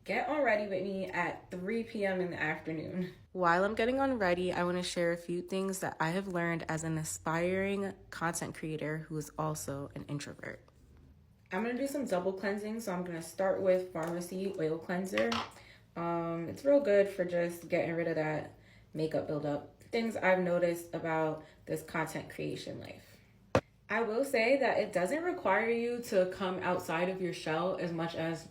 Get on ready with me at 3 p.m. in the afternoon. While I'm getting on ready, I want to share a few things that I have learned as an aspiring content creator who is also an introvert. I'm going to do some double cleansing, so I'm going to start with Pharmacy Oil Cleanser. It's real good for just getting rid of that makeup buildup. Things I've noticed about this content creation life. I will say that it doesn't require you to come outside of your shell as much as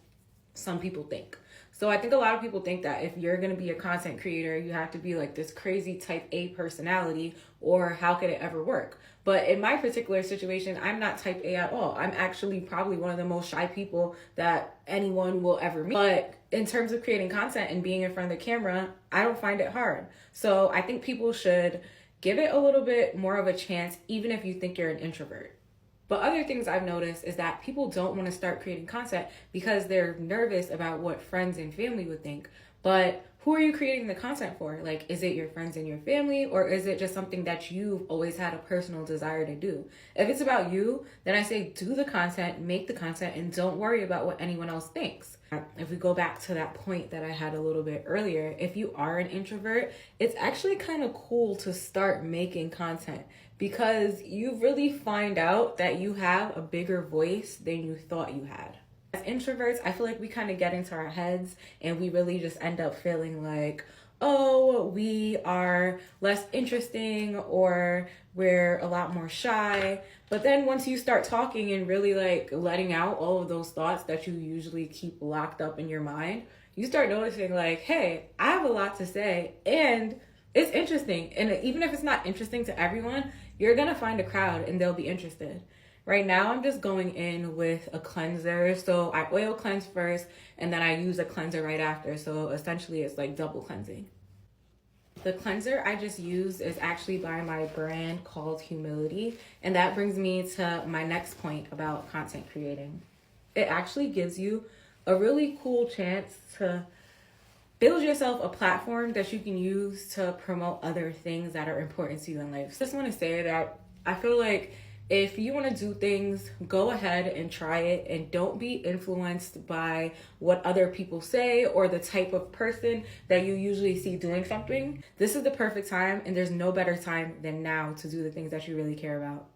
some people think. So I think a lot of people think that if you're going to be a content creator, you have to be like this crazy type A personality, or how could it ever work? But in my particular situation, I'm not type A at all. I'm actually probably one of the most shy people that anyone will ever meet. But in terms of creating content and being in front of the camera, I don't find it hard. So I think people should give it a little bit more of a chance, even if you think you're an introvert. But other things I've noticed is that people don't want to start creating content because they're nervous about what friends and family would think. But who are you creating the content for? Like, is it your friends and your family, or is it just something that you've always had a personal desire to do? If it's about you, then I say do the content, make the content, and don't worry about what anyone else thinks. If we go back to that point that I had a little bit earlier, if you are an introvert, it's actually kind of cool to start making content, because you really find out that you have a bigger voice than you thought you had. As introverts, I feel like we kind of get into our heads and we really just end up feeling like, oh, we are less interesting, or we're a lot more shy. But then once you start talking and really like letting out all of those thoughts that you usually keep locked up in your mind, you start noticing like, hey, I have a lot to say and it's interesting. And even if it's not interesting to everyone, you're gonna find a crowd and they'll be interested. Right now, I'm just going in with a cleanser. So I oil cleanse first, and then I use a cleanser right after. So essentially, it's like double cleansing. The cleanser I just used is actually by my brand called Humility. And that brings me to my next point about content creating. It actually gives you a really cool chance to build yourself a platform that you can use to promote other things that are important to you in life. So I just want to say that I feel like if you want to do things, go ahead and try it, and don't be influenced by what other people say or the type of person that you usually see doing something. This is the perfect time, and there's no better time than now to do the things that you really care about.